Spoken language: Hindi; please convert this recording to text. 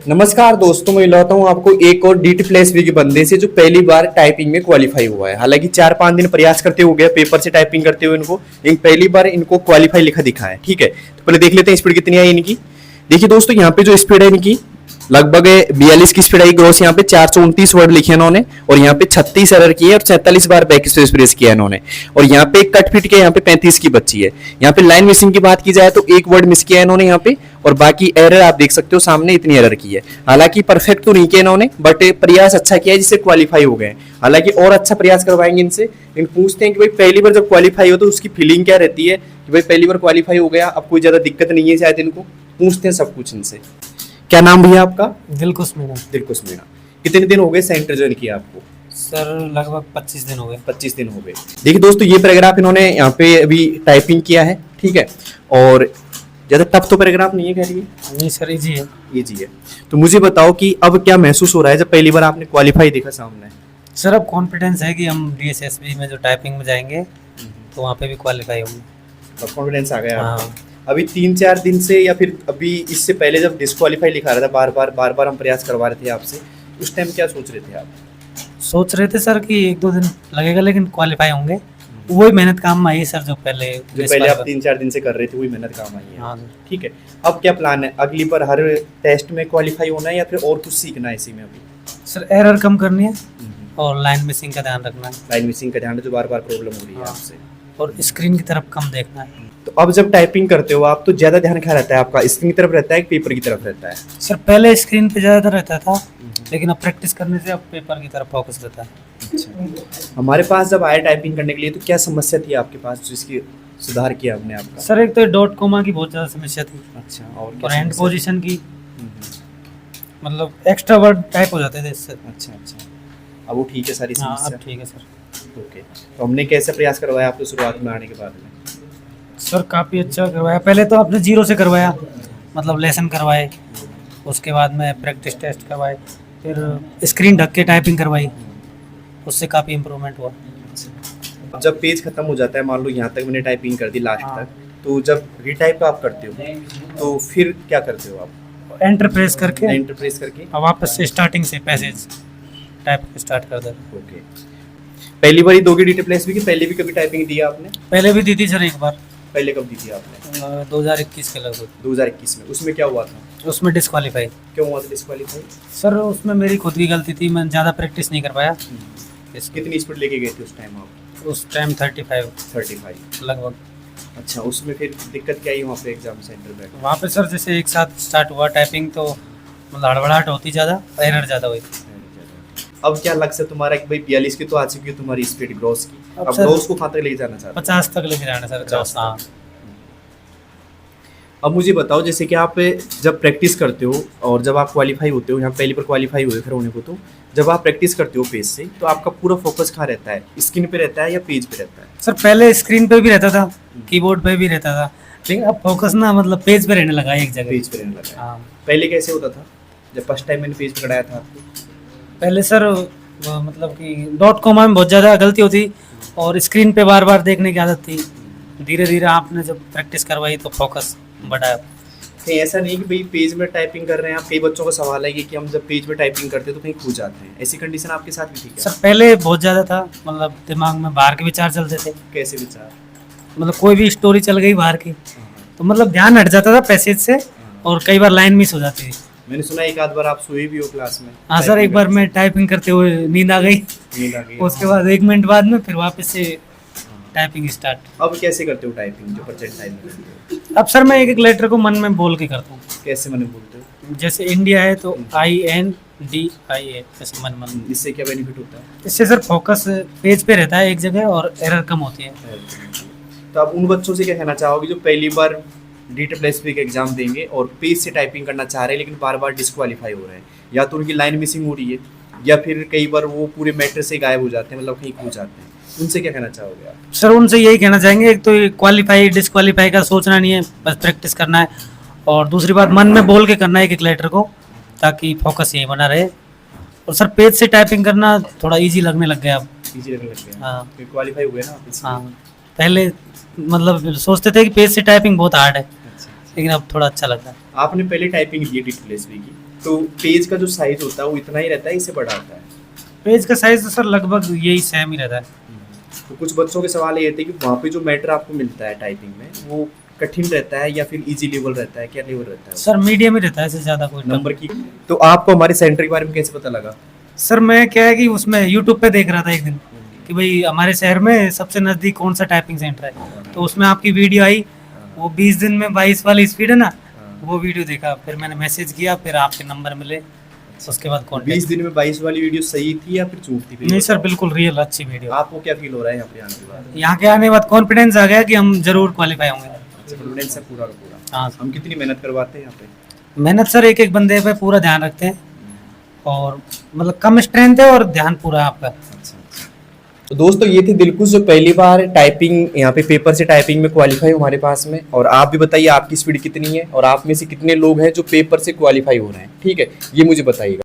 नमस्कार दोस्तों, मैं लाता हूँ आपको एक और डीटी प्लस बी के बंदे से जो पहली बार टाइपिंग में क्वालिफाई हुआ है। हालांकि 4-5 दिन प्रयास करते हो गया पेपर से टाइपिंग करते हुए इनको, लेकिन पहली बार इनको क्वालिफाई लिखा दिखा है। ठीक है, तो पहले देख लेते हैं स्पीड कितनी है इनकी। देखिए दोस्तों, यहाँ पे जो स्पीड है इनकी लगभग 42 की स्पीड आई ग्रोस। यहाँ पे 429 वर्ड लिखे इन्होंने और यहाँ पे 36 एरर की है और 47 बार बैक स्पेस प्रेस किया इन्होंने। और यहाँ पे एक कट फिट के यहाँ पे 35 की बच्ची है। यहाँ पे लाइन मिसिंग की बात की जाए तो एक वर्ड मिस किया इन्होंने यहाँ पे, और बाकी एरर आप देख सकते हो सामने इतनी एरर की है। हालांकि परफेक्ट तो नहीं किया इन्होंने, बट प्रयास अच्छा किया है जिससे क्वालिफाई हो गए। हालांकि और अच्छा प्रयास करवाएंगे इनसे। इन पूछते हैं कि भाई पहली बार जब क्वालिफाई हो तो उसकी फीलिंग क्या रहती है कि भाई पहली बार क्वालिफाई हो गया, अब कोई ज्यादा दिक्कत नहीं है शायद इनको। पूछते हैं सब कुछ इनसे। क्या नाम भैया आपका? दिलकुश मीणा। दिलकुश मीणा। कितने दिन हो गए सेंटर ज्वाइन किया आपको? सर लगभग 25 दिन हो गए। 25 दिन हो गए। देखिए दोस्तों, ये पैराग्राफ इन्होंने यहाँ पे अभी टाइपिंग किया है। ठीक है, और ज्यादा टफ तो पैराग्राफ नहीं है, कह रही है? नहीं सर, इजी है। इजी है। तो मुझे बताओ कि अब क्या महसूस हो रहा है जब पहली बार आपने क्वालिफाई देखा सामने? सर अब कॉन्फिडेंस है कि हम डीएसएसबी में जो टाइपिंग में जाएंगे तो वहाँ पे भी क्वालिफाई होंगे। अब कॉन्फिडेंस आ गया? हाँ। अभी 3-4 दिन से या फिर अभी इससे पहले जब डिस्क्वालीफाई लिखा रहा था, बार बार हम प्रयास करवा रहे थे आपसे, उस टाइम क्या सोच रहे थे आप? सोच रहे थे सर कि 1-2 दिन लगेगा लेकिन क्वालिफाई होंगे। वही मेहनत काम में आई सर जो पहले आप 3-4 दिन से कर रहे थे, वही मेहनत काम आई है। हाँ। ठीक है, अब क्या प्लान है? अगली बार हर टेस्ट में क्वालिफाई होना है या फिर और कुछ सीखना है इसी में अभी? सर एरर कम करनी है और लाइन मिसिंग का ध्यान रखना है। लाइन मिसिंग का ध्यान, जो बार बार प्रॉब्लम हो रही है हाँ। आपसे, और स्क्रीन की तरफ कम देखना है। तो अब जब टाइपिंग करते हो आप तो ज्यादा ध्यान क्या रहता है आपका? स्क्रीन की तरफ रहता है कि पेपर की तरफ रहता है? सर पहले स्क्रीन पे ज़्यादा रहता था, लेकिन अब प्रैक्टिस करने से अब पेपर की तरफ फोकस रहता है। अच्छा, हमारे पास जब आए टाइपिंग करने के लिए तो क्या समस्या थी आपके पास जिसकी सुधार किया हमने आपका? सर एक तो डॉट कॉमा की बहुत ज़्यादा समस्या थी। अच्छा, और हैंड समस्या? पोजीशन की, मतलब एक्स्ट्रा वर्ड टाइप हो जाते थे इससे। अच्छा, अब वो ठीक है सारी हाँ समस्या? अब ठीक है सर। ओके, तो हमने कैसे प्रयास करवाया आपको शुरुआत में आने के बाद में? सर काफ़ी अच्छा करवाया। पहले तो आपने 0 से करवाया, मतलब लेसन करवाए, उसके बाद में प्रैक्टिस टेस्ट करवाए, फिर स्क्रीन ढक के टाइपिंग करवाई, उससे काफ़ी इम्प्रूवमेंट हुआ। अब जब पेज खत्म हो जाता है, मान लो यहाँ तक मैंने टाइपिंग कर दी लास्ट हाँ। तक, तो जब रीटाइप आप करते हो तो फिर क्या करते हो आप? एंटर प्रेस करके एंटर प्रेस करके अब वापस से स्टार्टिंग से पैसेज टाइप स्टार्ट कर देते। ओके। पहली बार ही दोगे डीटी प्लस भी कि पहले भी कभी टाइपिंग दी आपने? पहले भी दी थी सर एक बार, पहले कब दी थी आपने? 2021 के लगभग। 2021 में। उसमें क्या हुआ था? उसमें डिस्क्वालीफाई। क्यों हुआ था डिस्क्वालीफाई? सर उसमें मेरी खुद की गलती थी, मैं ज़्यादा प्रैक्टिस नहीं कर पाया। कितनी स्पीड लेके गए थे उस टाइम आप? उस टाइम 35 35 लगभग। अच्छा, उसमें फिर दिक्कत क्या आई वहाँ पे एग्जाम सेंटर पे? वहाँ पे सर जैसे एक साथ स्टार्ट हुआ टाइपिंग तो मतलब हड़बड़ाहट होती ज़्यादा, एरर ज़्यादा हुई। अब क्या लक्ष्य तुम्हारा कि भाई 42 की तो आ चुकी है तुम्हारी स्पीड ग्रोस की, अब अब सर ग्रोस को कहाँ तक लेके जाना चाहते हो? 50 तक लेके जाना सर। 50 हाँ। अब मुझे बताओ, जैसे कि आप जब प्रैक्टिस करते हो और जब आप क्वालिफाई होते हो, यहाँ पहली बार क्वालिफाई हुए फिर होने को, तो जब आप प्रैक्टिस करते हो पेज से तो आपका पूरा फोकस कहाँ रहता है? स्क्रीन पे रहता है या पेज पे रहता है? सर पहले स्क्रीन पे भी रहता था, कीबोर्ड पे भी रहता था, लेकिन अब फोकस ना मतलब पेज पे रहने लगा एक जगह। पेज पे रहने लगा है। हाँ। पहले कैसे होता था जब फर्स्ट टाइम मैंने पेज पे कराया था आपको? पहले सर मतलब कि डॉट कॉमा में बहुत ज़्यादा गलती होती और स्क्रीन पे बार बार देखने की आदत थी। धीरे धीरे आपने जब प्रैक्टिस करवाई तो फोकस बढ़ाया। कहीं ऐसा नहीं कि भाई पेज में टाइपिंग कर रहे हैं आप, कई बच्चों का सवाल है कि हम जब पेज में टाइपिंग करते हैं तो कहीं खो जाते हैं, ऐसी कंडीशन आपके साथ भी थी क्या? सर पहले बहुत ज़्यादा था, मतलब दिमाग में बाहर के विचार चलते थे। कैसे विचार? मतलब कोई भी स्टोरी चल गई बाहर की तो मतलब ध्यान हट जाता था पैसेज से और कई बार लाइन मिस हो जाती थी। मैंने सुना एक आध बार आप सोए भी हो क्लास में। हाँ सर, एक बार मैं टाइपिंग करते हुए नींद आ गई। नींद आ गई। उसके बाद 1 मिनट बाद में फिर वापस से टाइपिंग स्टार्ट। अब कैसे करते हो टाइपिंग जो परसेंट टाइम में? अब सर मैं एक एक लेटर को मन में बोल के करता हूँ। कैसे मैंने बोलते हो? जैसे इंडिया है तो INDIA, ऐसे मन मन। इससे क्या बेनिफिट होता है? इससे सर फोकस पेज पे रहता है एक जगह और एरर कम होती है। तो आप उन बच्चों से क्या कहना चाहोगे जो पहली बार डीटी प्लस बी का एग्जाम देंगे और पेज से टाइपिंग करना चाह रहे हैं लेकिन बार बार डिस्क्वालीफाई हो रहे हैं, या तो उनकी लाइन मिसिंग हो रही है या फिर कई बार वो पूरे मैटर से गायब हो जाते हैं, मतलब कहीं खो जाते हैं, उनसे क्या कहना चाहोगे आप? सर उनसे यही कहना चाहेंगे, एक तो क्वालिफाई डिस्क्वालीफाई का सोचना नहीं है, बस प्रैक्टिस करना है, और दूसरी बात मन में बोल के करना है एक एक लेटर को, ताकि फोकस यही बना रहे। और सर पेज से टाइपिंग करना थोड़ा इजी लगने लग गया अब। इजी लगने लग गया? हाँ। क्वालिफाई हुए ना आप इसलिए? हाँ, पहले मतलब सोचते थे कि पेज से टाइपिंग बहुत हार्ड है, लेकिन अब थोड़ा अच्छा लगता है। आपने पहले टाइपिंग की डीटी प्लस बी की, तो पेज का जो साइज होता है वो इतना ही रहता है, इससे बड़ा होता है? पेज का साइज तो सर लगभग यही सेम ही रहता है। तो कुछ बच्चों के सवाल ये थे कि वहाँ पे जो मैटर आपको मिलता है टाइपिंग में वो कठिन रहता है या फिर इजी लेवल रहता है, क्या लेवल रहता है? सर मीडियम ही रहता है, इससे ज़्यादा कोई नंबर की। तो आपको हमारे सेंटर के बारे में कैसे पता लगा? सर मैं क्या है कि उसमें यूट्यूब पे देख रहा था एक दिन कि भाई हमारे शहर में सबसे नज़दीक कौन सा टाइपिंग सेंटर है, तो उसमें आपकी वीडियो आई, वो 20 दिन में 22 वाली स्पीड है ना, वो वीडियो देखा, फिर मैंने मैसेज किया, फिर आपके नंबर मिले, उसके बाद 20 कॉन्टेक्ट। दिन में 22 वाली वीडियो सही थी या फिर झूठ थी? नहीं सर, बिल्कुल रियल अच्छी वीडियो। आपको क्या फील हो रहा है यहाँ पे आने के बाद? यहाँ के आने के बाद कॉन्फिडेंस आ गया कि हम जरूर क्वालिफाई होंगे। कॉन्फिडेंस है पूरा का पूरा। हाँ हम कितनी मेहनत करवाते हैं यहाँ पे? मेहनत सर एक एक बंदे पे पूरा ध्यान रखते हैं, और मतलब कम स्ट्रेंथ है और ध्यान पूरा आपका। अच्छा। तो दोस्तों ये थे दिलकुश जो पहली बार टाइपिंग यहाँ पे पेपर से टाइपिंग में क्वालिफाई हमारे पास में। और आप भी बताइए आपकी स्पीड कितनी है और आप में से कितने लोग हैं जो पेपर से क्वालिफाई हो रहे हैं, ठीक है, ये मुझे बताइएगा।